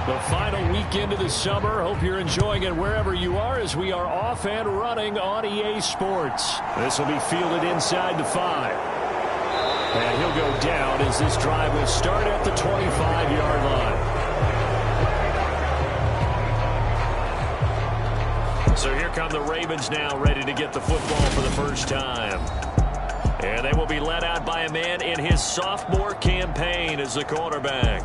The final weekend of the summer. Hope you're enjoying it wherever you are as we are off and running on EA Sports. This will be fielded inside the 5. And he'll go down as this drive will start at the 25-yard line. So here come the Ravens now, ready to get the football for the first time. And they will be led out by a man in his sophomore campaign as the quarterback.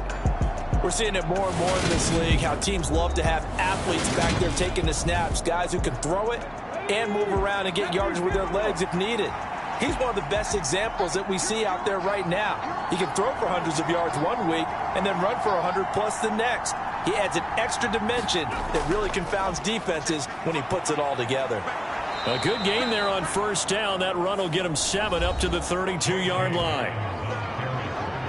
We're seeing it more and more in this league, how teams love to have athletes back there taking the snaps, guys who can throw it and move around and get yardage with their legs if needed. He's one of the best examples that we see out there right now. He can throw for hundreds of yards one week and then run for 100+ the next. He adds an extra dimension that really confounds defenses when he puts it all together. A good gain there on first down. That run will get him 7 up to the 32-yard line.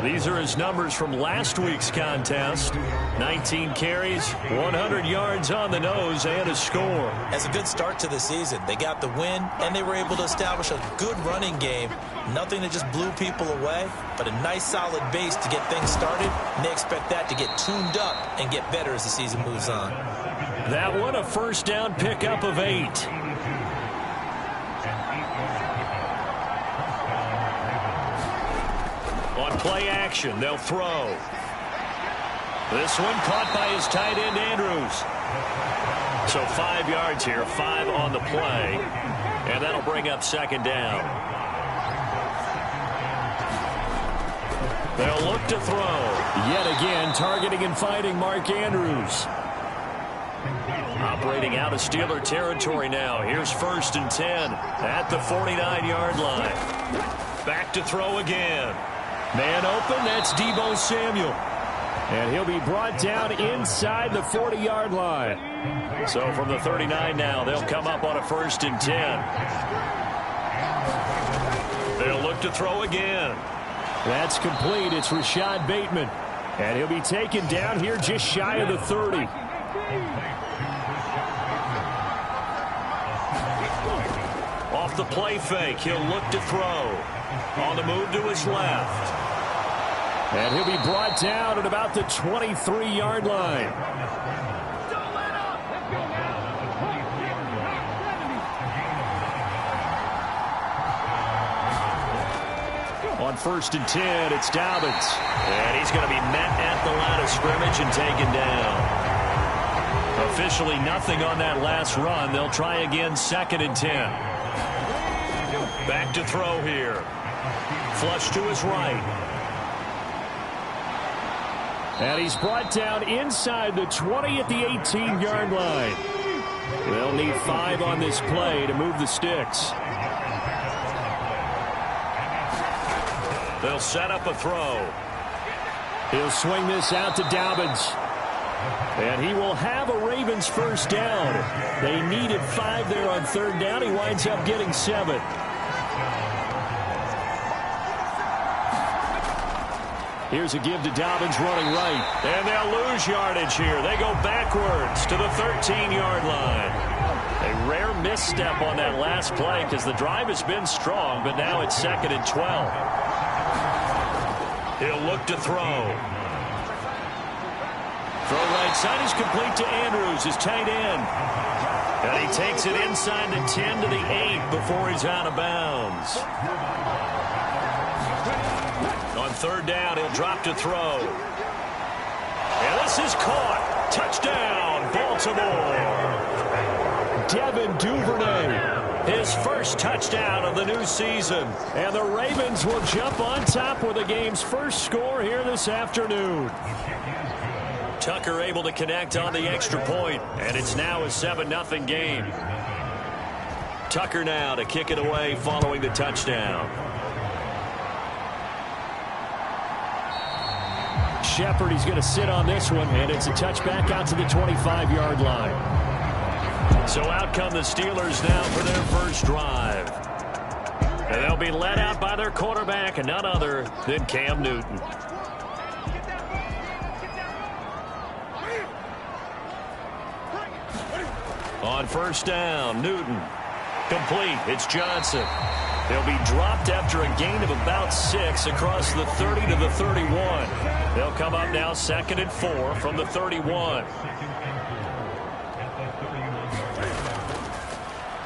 These are his numbers from last week's contest. 19 carries, 100 yards on the nose, and a score. As a good start to the season, they got the win, and they were able to establish a good running game. Nothing that just blew people away, but a nice solid base to get things started, and they expect that to get tuned up and get better as the season moves on. That one a first down pickup of 8. Play action. They'll throw. This one caught by his tight end, Andrews. So 5 yards here, 5 on the play. And that'll bring up second down. They'll look to throw. Yet again, targeting and fighting Mark Andrews. Operating out of Steeler territory now. Here's 1st and 10 at the 49-yard line. Back to throw again. Man open, that's Deebo Samuel. And he'll be brought down inside the 40-yard line. So from the 39 now, they'll come up on a 1st and 10. They'll look to throw again. That's complete. It's Rashad Bateman. And he'll be taken down here just shy of the 30. Off the play fake, he'll look to throw. On the move to his left. And he'll be brought down at about the 23-yard line. On 1st and 10, it's Dobbins. And he's going to be met at the line of scrimmage and taken down. Officially nothing on that last run. They'll try again 2nd and 10. Back to throw here. Flush to his right. And he's brought down inside the 20 at the 18-yard line. They'll need 5 on this play to move the sticks. They'll set up a throw. He'll swing this out to Dobbins. And he will have a Ravens first down. They needed 5 there on 3rd down. He winds up getting 7. Here's a give to Dobbins running right. And they'll lose yardage here. They go backwards to the 13-yard line. A rare misstep on that last play because the drive has been strong, but now it's 2nd and 12. He'll look to throw. Throw right side is complete to Andrews, his tight end. And he takes it inside the 10 to the 8 before he's out of bounds. On 3rd down, he'll drop to throw. And this is caught. Touchdown, Baltimore. Devin Duvernay, his first touchdown of the new season. And the Ravens will jump on top with the game's first score here this afternoon. Tucker able to connect on the extra point, and it's now a 7-0 game. Tucker now to kick it away following the touchdown. Shepard, he's going to sit on this one, and it's a touchback out to the 25-yard line. So out come the Steelers now for their first drive. And they'll be led out by their quarterback, and none other than Cam Newton. On 1st down, Newton. Complete. It's Johnson. He'll be dropped after a gain of about 6 across the 30 to the 31. They'll come up now 2nd and 4 from the 31.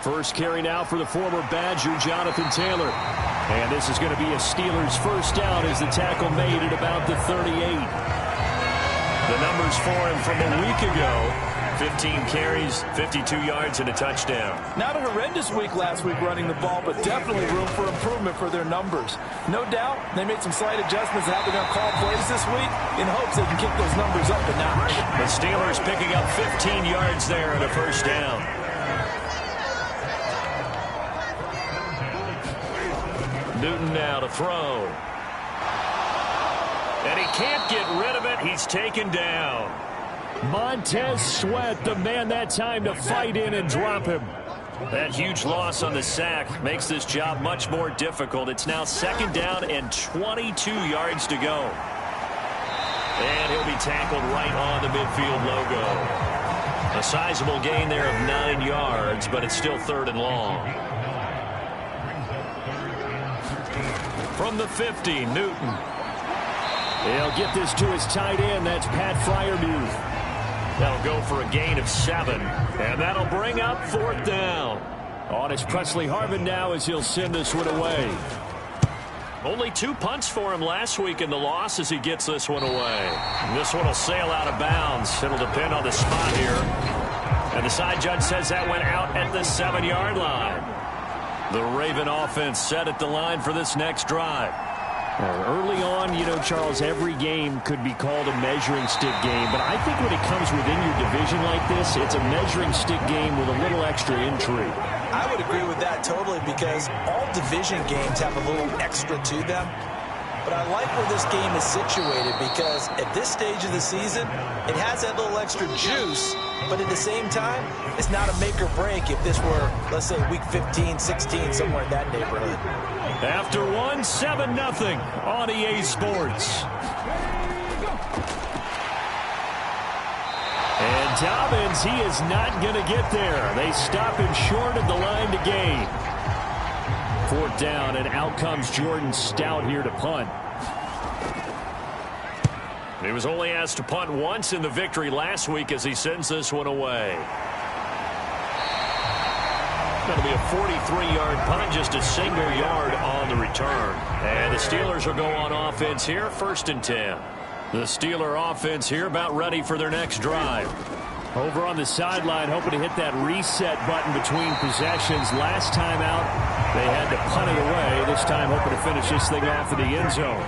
First carry now for the former Badger, Jonathan Taylor. And this is going to be a Steelers first down as the tackle made at about the 38. The numbers for him from a week ago: 15 carries, 52 yards, and a touchdown. Not a horrendous week last week running the ball, but definitely room for improvement for their numbers. No doubt they made some slight adjustments to how they're going to call plays this week in hopes they can kick those numbers up a notch. The Steelers picking up 15 yards there and a first down. Newton now to throw. And he can't get rid of it. He's taken down. Montez Sweat, the man that time to fight in and drop him. That huge loss on the sack makes this job much more difficult. It's now 2nd down and 22 yards to go. And he'll be tackled right on the midfield logo. A sizable gain there of 9 yards, but it's still 3rd and long. From the 50, Newton. He'll get this to his tight end. That's Pat Freiermuth. That'll go for a gain of 7. And that'll bring up 4th down. On it's Presley Harvin now as he'll send this one away. Only 2 punts for him last week in the loss as he gets this one away. And this one will sail out of bounds. It'll depend on the spot here. And the side judge says that went out at the 7-yard line. The Raven offense set at the line for this next drive. Early on, you know, Charles, every game could be called a measuring stick game. But I think when it comes within your division like this, it's a measuring stick game with a little extra intrigue. I would agree with that totally because all division games have a little extra to them. But I like where this game is situated because at this stage of the season, it has that little extra juice. But at the same time, it's not a make or break if this were, let's say, week 15, 16, somewhere in that neighborhood. After one, 7-0 on EA Sports. And Dobbins, he is not going to get there. They stop him short of the line to gain. 4th down, and out comes Jordan Stout here to punt. He was only asked to punt once in the victory last week as he sends this one away. Going to be a 43-yard punt, just a single yard on the return. And the Steelers will go on offense here, 1st and 10. The Steeler offense here about ready for their next drive. Over on the sideline, hoping to hit that reset button between possessions. Last time out, they had to punt it away. This time hoping to finish this thing off in the end zone.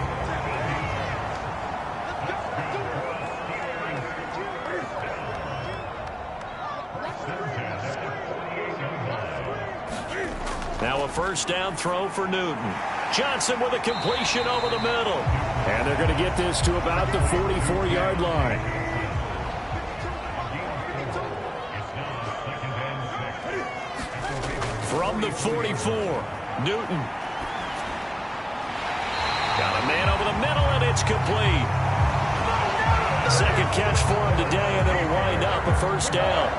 Now a first down throw for Newton. Johnson with a completion over the middle. And they're going to get this to about the 44-yard line. From the 44, Newton. Got a man over the middle, and it's complete. Second catch for him today, and it'll wind up a first down.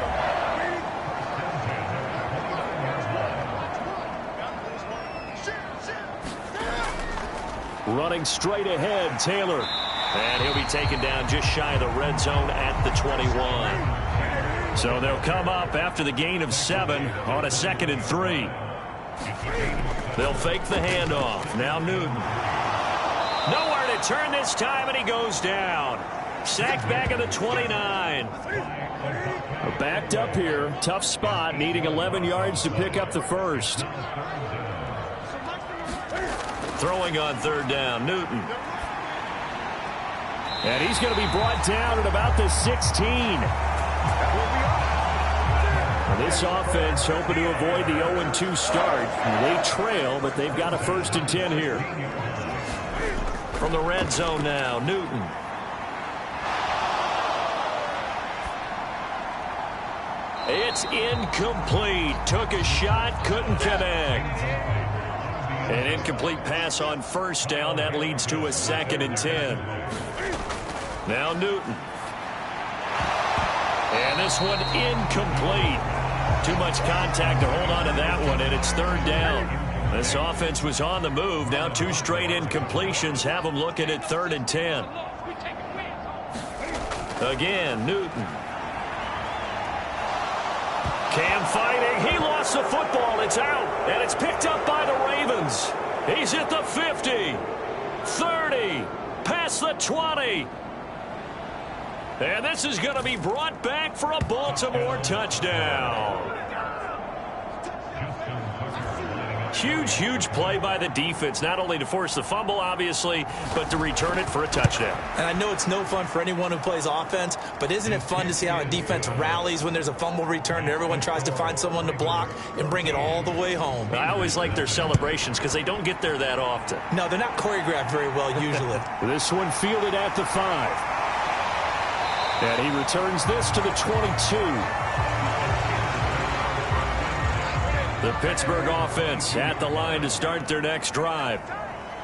Running straight ahead, Taylor. And he'll be taken down just shy of the red zone at the 21. So they'll come up after the gain of 7 on a 2nd and 3. They'll fake the handoff. Now Newton. Nowhere to turn this time, and he goes down. Sacked back at the 29. Backed up here. Tough spot, needing 11 yards to pick up the first. Throwing on 3rd down, Newton. And he's going to be brought down at about the 16. And this offense hoping to avoid the 0-2 start. They trail, but they've got a 1st and 10 here. From the red zone now, Newton. It's incomplete. Took a shot, couldn't connect. An incomplete pass on 1st down. That leads to a 2nd and 10. Now Newton. And this one incomplete. Too much contact to hold on to that one, and it's 3rd down. This offense was on the move. Now 2 straight incompletions have them looking at 3rd and 10. Again, Newton. Cam fighting. He lost the football. It's out. And it's picked up by the Ravens. He's at the 50. 30. Past the 20. And this is going to be brought back for a Baltimore touchdown. Huge play by the defense, not only to force the fumble, obviously, but to return it for a touchdown. And I know it's no fun for anyone who plays offense, but isn't it fun to see how a defense rallies when there's a fumble return and everyone tries to find someone to block and bring it all the way home? I always like their celebrations because they don't get there that often. No, they're not choreographed very well usually. This one fielded at the 5. And he returns this to the 22. The Pittsburgh offense at the line to start their next drive.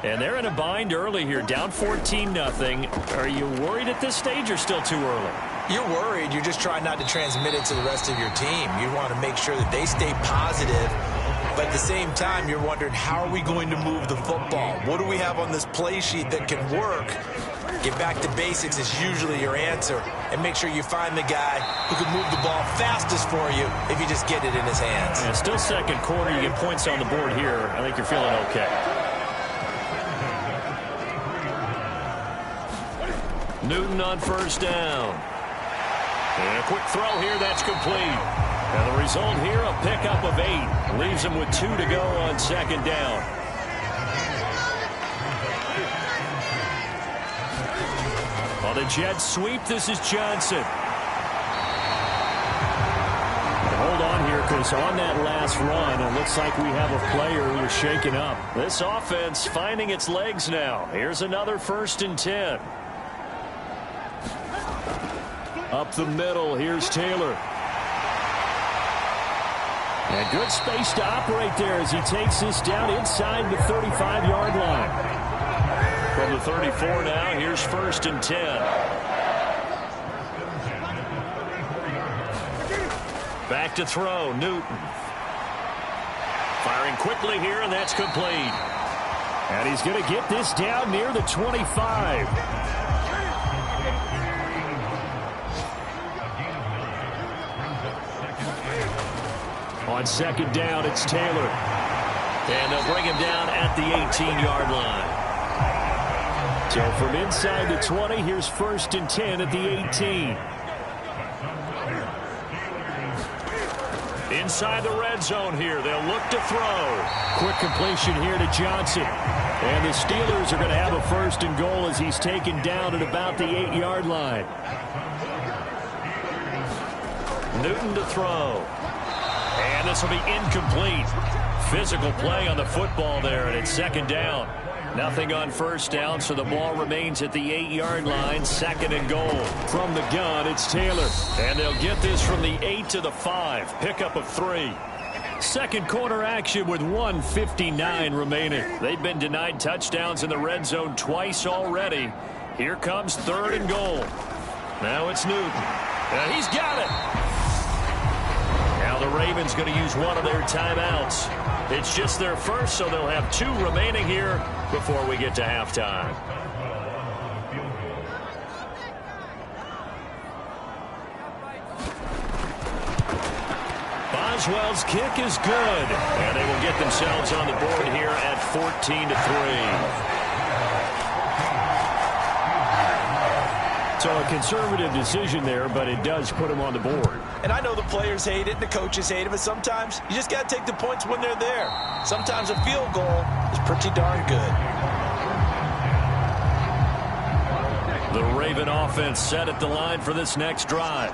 And they're in a bind early here, down 14-0. Are you worried at this stage or still too early? You're worried. You're just trying not to transmit it to the rest of your team. You want to make sure that they stay positive. But at the same time, you're wondering, how are we going to move the football? What do we have on this play sheet that can work? Get back to basics is usually your answer. And make sure you find the guy who can move the ball fastest for you if you just get it in his hands. Yeah, still second quarter. You get points on the board here. I think you're feeling okay. Newton on 1st down. And a quick throw here. That's complete. And the result here, a pickup of 8. Leaves him with 2 to go on 2nd down. On the jet sweep, this is Johnson. Hold on here, because on that last run, it looks like we have a player who is shaken up. This offense finding its legs now. Here's another 1st and 10. Up the middle, here's Taylor. And good space to operate there as he takes this down inside the 35-yard line. From the 34 now, here's 1st and 10. Back to throw, Newton. Firing quickly here, and that's complete. And he's going to get this down near the 25. On 2nd down, it's Taylor. And they'll bring him down at the 18-yard line. So from inside the 20, here's 1st and 10 at the 18. Inside the red zone here. They'll look to throw. Quick completion here to Johnson. And the Steelers are going to have a 1st and goal as he's taken down at about the 8-yard line. Newton to throw. And this will be incomplete. Physical play on the football there, and it's 2nd down. Nothing on 1st down, so the ball remains at the 8-yard line. 2nd and goal. From the gun, it's Taylor. And they'll get this from the 8 to the 5. Pickup of 3. 2nd quarter action with 1:59 remaining. They've been denied touchdowns in the red zone twice already. Here comes 3rd and goal. Now it's Newton. And he's got it. Now the Ravens going to use one of their timeouts. It's just their first, so they'll have 2 remaining here before we get to halftime. Boswell's kick is good, and they will get themselves on the board here at 14-3. So a conservative decision there, but it does put them on the board. And I know the players hate it and the coaches hate it, but sometimes you just got to take the points when they're there. Sometimes a field goal is pretty darn good. The Raven offense set at the line for this next drive.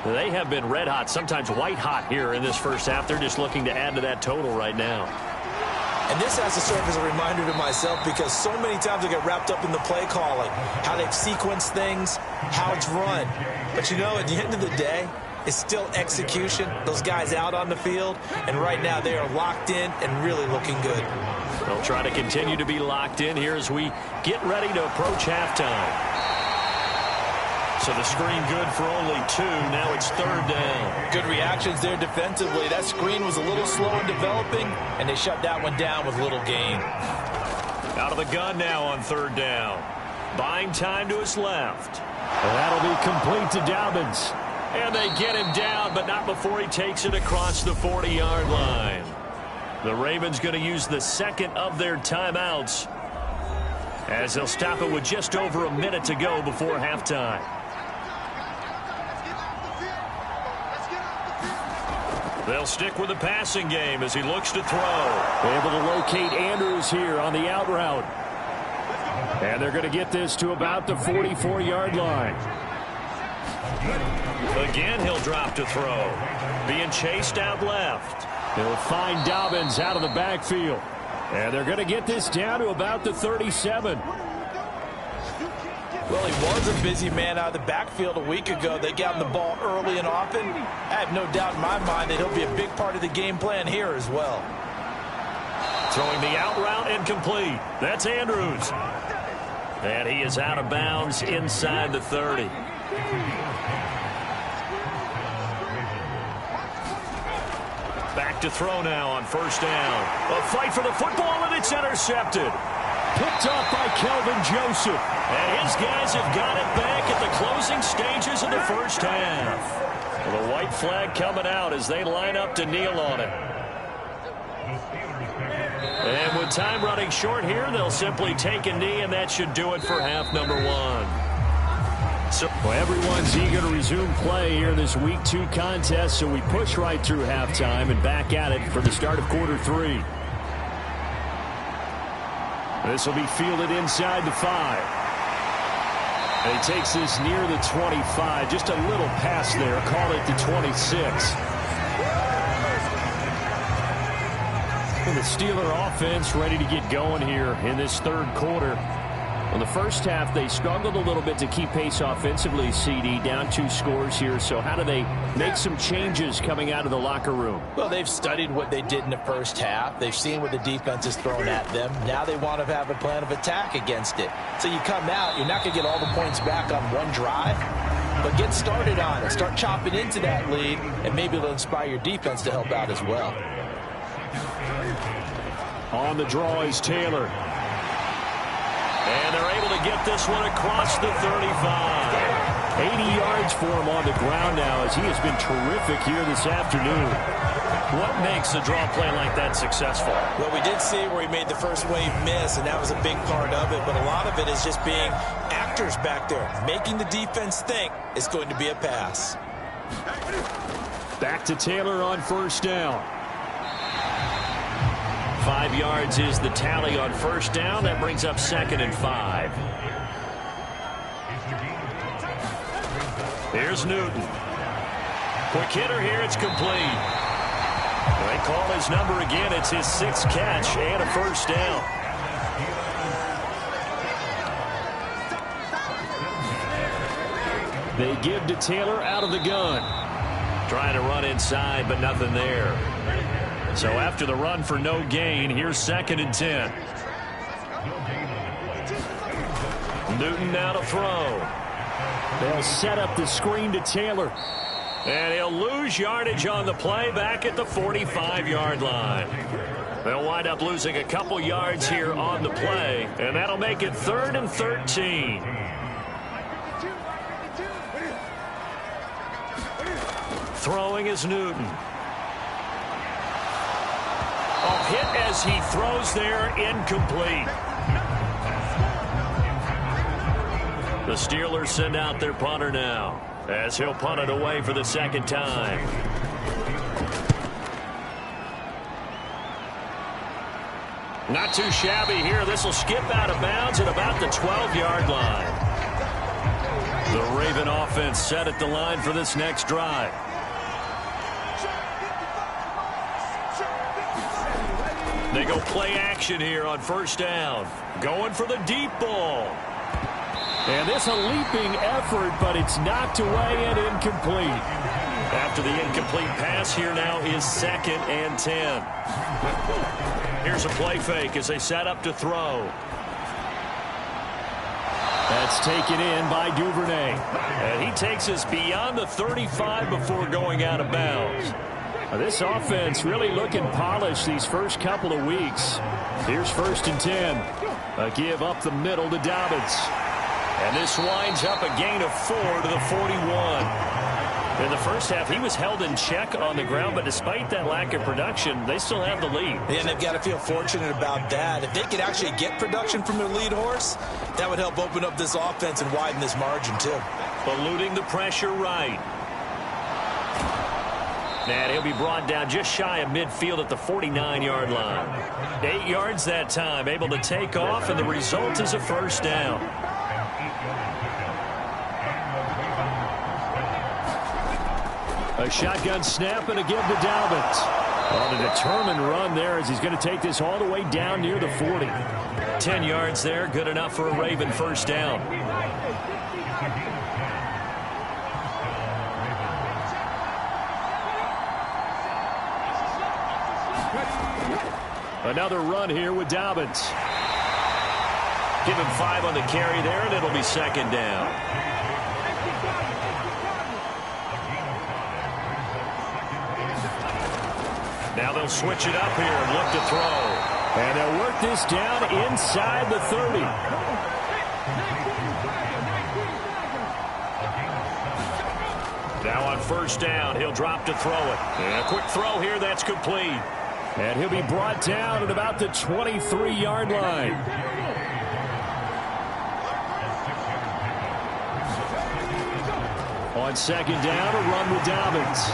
They have been red hot, sometimes white hot here in this first half. They're just looking to add to that total right now. And this has to serve as a reminder to myself because so many times I get wrapped up in the play calling, how they've sequenced things, how it's run. But you know, at the end of the day, it's still execution. Those guys out on the field, and right now they are locked in and really looking good. They'll try to continue to be locked in here as we get ready to approach halftime. So the screen good for only 2. Now it's 3rd down. Good reactions there defensively. That screen was a little slow in developing, and they shut that one down with little gain. Out of the gun now on 3rd down. Buying time to his left. That'll be complete to Dobbins. And they get him down, but not before he takes it across the 40-yard line. The Ravens going to use the second of their timeouts, as they'll stop it with just over a minute to go before halftime. They'll stick with the passing game as he looks to throw. Able to locate Andrews here on the out route. And they're going to get this to about the 44-yard line. Again, he'll drop to throw. Being chased out left. They'll find Dobbins out of the backfield. And they're going to get this down to about the 37. Well, he was a busy man out of the backfield a week ago. They got him the ball early and often. I have no doubt in my mind that he'll be a big part of the game plan here as well. Throwing the out route incomplete. That's Andrews. And he is out of bounds inside the 30. Back to throw now on 1st down. A fight for the football, and it's intercepted. Picked off by Kelvin Joseph. And his guys have got it back at the closing stages of the 1st half. Well, the white flag coming out as they line up to kneel on it. And with time running short here, they'll simply take a knee, and that should do it for half number 1. So everyone's eager to resume play here in this Week 2 contest, so we push right through halftime and back at it for the start of quarter 3. This will be fielded inside the 5. And he takes this near the 25. Just a little pass there. Call it the 26. And the Steeler offense ready to get going here in this 3rd quarter. In the first half, they struggled a little bit to keep pace offensively, CD, down 2 scores here. So how do they make some changes coming out of the locker room? Well, they've studied what they did in the first half. They've seen what the defense is throwing at them. Now they want to have a plan of attack against it. So you come out, you're not going to get all the points back on one drive, but get started on it. Start chopping into that lead, and maybe it'll inspire your defense to help out as well. On the draw is Taylor. And they're able to get this one across the 35. 80 yards for him on the ground now, as he has been terrific here this afternoon. What makes a draw play like that successful? Well, we did see where he made the first wave miss, and that was a big part of it. But a lot of it is just being actors back there, making the defense think it's going to be a pass. Back to Taylor on 1st down. 5 yards is the tally on 1st down. That brings up 2nd and 5. Here's Newton. Quick hitter here. It's complete. They call his number again. It's his 6th catch and a 1st down. They give to Taylor out of the gun. Trying to run inside, but nothing there. So after the run for no gain, here's 2nd and 10. Newton now to throw. They'll set up the screen to Taylor. And he'll lose yardage on the play back at the 45-yard line. They'll wind up losing a couple yards here on the play, and that'll make it 3rd and 13. Throwing is Newton. Hit as he throws there, incomplete. The Steelers send out their punter now, as he'll punt it away for the 2nd time. Not too shabby here. This will skip out of bounds at about the 12-yard line. The Raven offense set at the line for this next drive. They go play action here on 1st down. Going for the deep ball. And this a leaping effort, but it's knocked away and incomplete. After the incomplete pass, here now is 2nd and 10. Here's a play fake as they set up to throw. That's taken in by Duvernay. And he takes us beyond the 35 before going out of bounds. This offense really looking polished these first couple of weeks. Here's 1st and 10. A give up the middle to Dobbins. And this winds up a gain of 4 to the 41. In the first half, he was held in check on the ground, but despite that lack of production, they still have the lead. And they've got to feel fortunate about that. If they could actually get production from their lead horse, that would help open up this offense and widen this margin, too. Eluding the pressure right. And he'll be brought down just shy of midfield at the 49-yard line. 8 yards that time, able to take off, and the result is a 1st down. A shotgun snap and a give to Dobbins. On a determined run there as he's going to take this all the way down near the 40. 10 yards there, good enough for a Raven 1st down. Another run here with Dobbins. Give him 5 on the carry there, and it'll be 2nd down. Now they'll switch it up here and look to throw. And they'll work this down inside the 30. Now on 1st down, he'll drop to throw it. And a quick throw here, that's complete. And he'll be brought down at about the 23-yard line. On 2nd down, a run with Dobbins.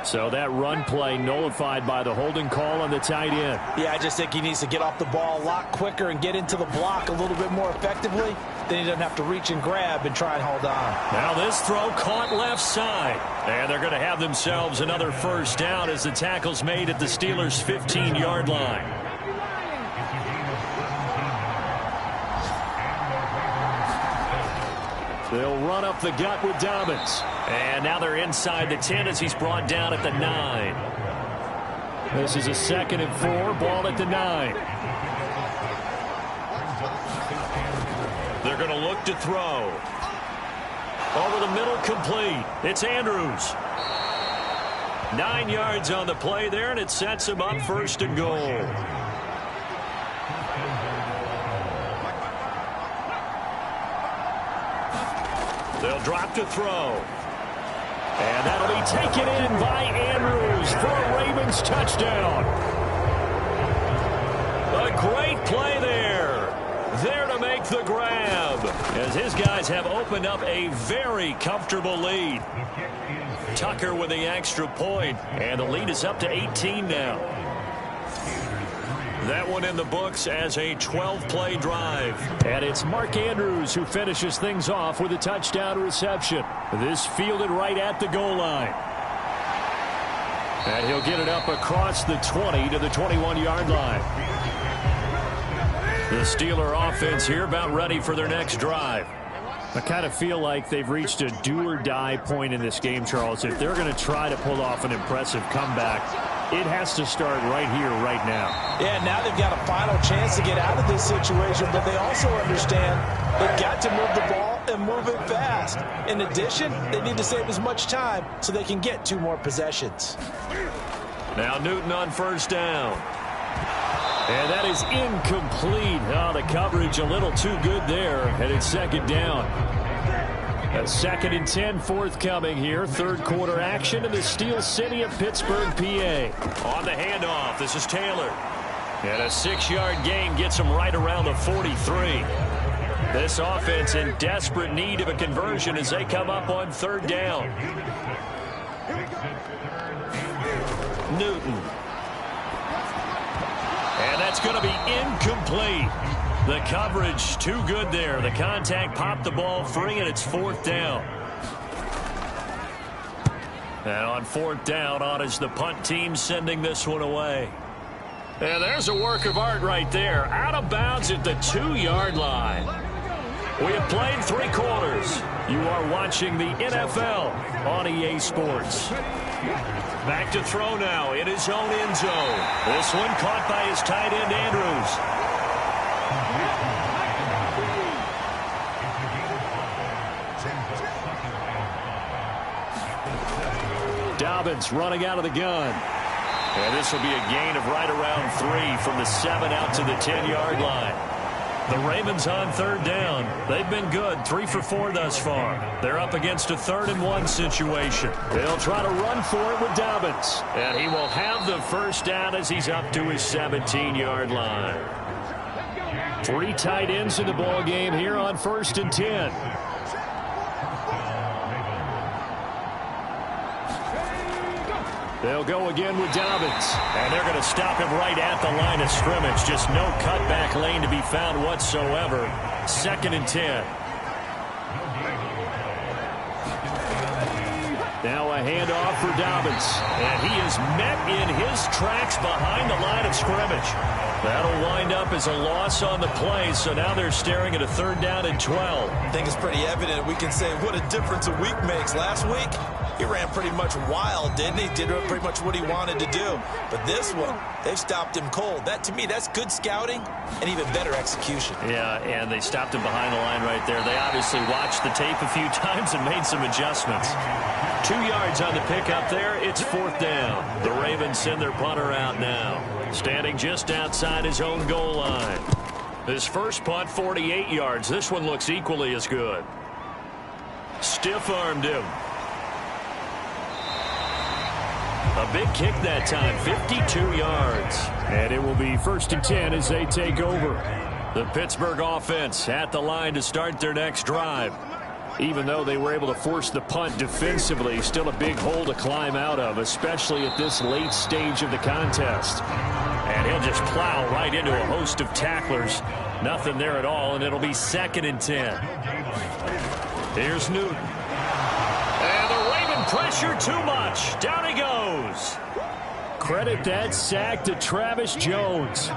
So that run play nullified by the holding call on the tight end. Yeah, I just think he needs to get off the ball a lot quicker and get into the block a little bit more effectively. Then he doesn't have to reach and grab and try and hold on. Now this throw caught left side. And they're going to have themselves another 1st down as the tackle's made at the Steelers' 15-yard line. They'll run up the gut with Dobbins. And now they're inside the 10 as he's brought down at the 9. This is a 2nd and 4, ball at the 9. They're going to look to throw. Over the middle, complete. It's Andrews. 9 yards on the play there, and it sets him up 1st and goal. They'll drop to throw. And that'll be taken in by Andrews for a Ravens touchdown. A great play there. There to make the grab, as his guys have opened up a very comfortable lead. Tucker with the extra point, and the lead is up to 18 now. That one in the books as a 12-play drive. And it's Mark Andrews who finishes things off with a touchdown reception. This fielded right at the goal line. And he'll get it up across the 20 to the 21-yard line. The Steeler offense here about ready for their next drive. I kind of feel like they've reached a do-or-die point in this game, Charles. If they're going to try to pull off an impressive comeback, it has to start right here, right now. Yeah, now they've got a final chance to get out of this situation, but they also understand they've got to move the ball and move it fast. In addition, they need to save as much time so they can get 2 more possessions. Now Newton on 1st down. And that is incomplete. Oh, the coverage a little too good there. And it's 2nd down. A 2nd and 10 forthcoming here. 3rd quarter action in the Steel City of Pittsburgh, PA. On the handoff, this is Taylor. And a 6-yard gain gets him right around the 43. This offense in desperate need of a conversion as they come up on 3rd down. Newton. And that's going to be incomplete. The coverage too good there. The contact popped the ball free, and it's 4th down. And on 4th down, on is the punt team sending this one away. And there's a work of art right there. Out of bounds at the 2-yard line. We have played 3 quarters. You are watching the NFL on EA Sports. Back to throw now in his own end zone. This one caught by his tight end, Andrews. Dobbins running out of the gun. And this will be a gain of right around 3 from the 7 out to the 10-yard line. The Ravens on 3rd down. They've been good, 3 for 4 thus far. They're up against a 3rd and 1 situation. They'll try to run for it with Dobbins. And he will have the first down as he's up to his 17-yard line. 3 tight ends in the ball game here on 1st and 10. They'll go again with Dobbins. And they're going to stop him right at the line of scrimmage. Just no cutback lane to be found whatsoever. 2nd and 10. Now a handoff for Dobbins. And he is met in his tracks behind the line of scrimmage. That'll wind up as a loss on the play, so now they're staring at a 3rd down and 12. I think it's pretty evident. We can say what a difference a week makes. Last week, he ran pretty much wild, didn't he? Did pretty much what he wanted to do. But this one, they stopped him cold. That, to me, that's good scouting and even better execution. Yeah, and they stopped him behind the line right there. They obviously watched the tape a few times and made some adjustments. 2 yards on the pickup there. It's 4th down. The Ravens send their punter out now. Standing just outside his own goal line. His first punt, 48 yards. This one looks equally as good. Stiff-armed him. A big kick that time, 52 yards. And it will be 1st and 10 as they take over. The Pittsburgh offense at the line to start their next drive. Even though they were able to force the punt defensively, still a big hole to climb out of, especially at this late stage of the contest. And he'll just plow right into a host of tacklers. Nothing there at all, and it'll be 2nd and 10. Here's Newton. And the Raven pressure too much. Down he goes. Credit that sack to Travis Jones.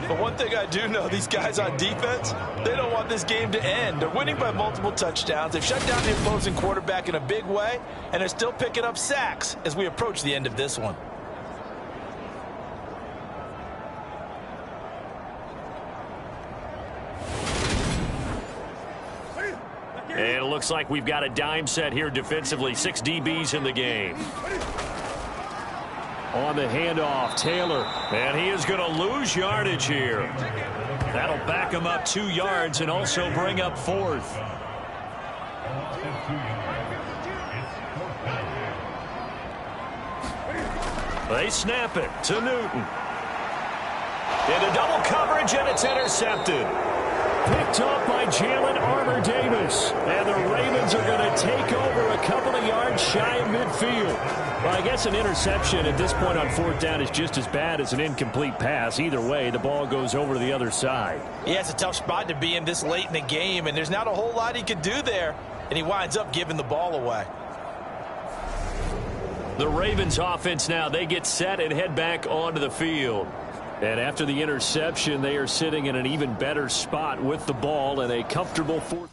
But one thing I do know, these guys on defense, they don't want this game to end. They're winning by multiple touchdowns. They've shut down the opposing quarterback in a big way, and they're still picking up sacks as we approach the end of this one. And it looks like we've got a dime set here defensively. 6 DBs in the game. On the handoff, Taylor. And he is going to lose yardage here. That'll back him up 2 yards and also bring up 4th. They snap it to Newton. Into double coverage, and it's intercepted. Picked off by Jalen Armour-Davis. And the Ravens are going to take over a couple of yards shy of midfield. Well, I guess an interception at this point on 4th down is just as bad as an incomplete pass. Either way, the ball goes over to the other side. Yeah, it's a tough spot to be in this late in the game, and there's not a whole lot he could do there. And he winds up giving the ball away. The Ravens offense now, they get set and head back onto the field. And after the interception, they are sitting in an even better spot with the ball and a comfortable 4th.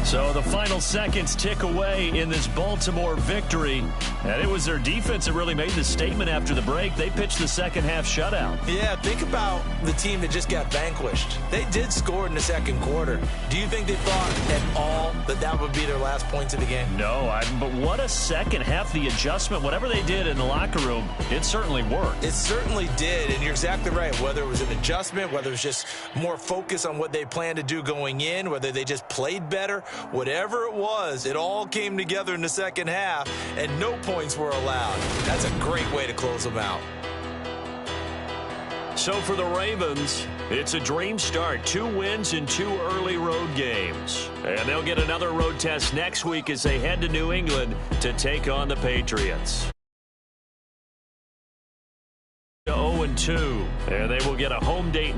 So the final seconds tick away in this Baltimore victory. And it was their defense that really made the statement after the break. They pitched the second half shutout. Yeah, think about the team that just got vanquished. They did score in the 2nd quarter. Do you think they thought at all that that would be their last points of the game? No, but what a second half. The adjustment, whatever they did in the locker room, it certainly worked. It certainly did, and you're exactly right. Whether it was an adjustment, whether it was just more focus on what they planned to do going in, whether they just played better, whatever it was, it all came together in the second half, and no points were allowed. That's a great way to close them out. So for the Ravens, it's a dream start. 2 wins in 2 early road games. And they'll get another road test next week as they head to New England to take on the Patriots. 0-2, and they will get a home date.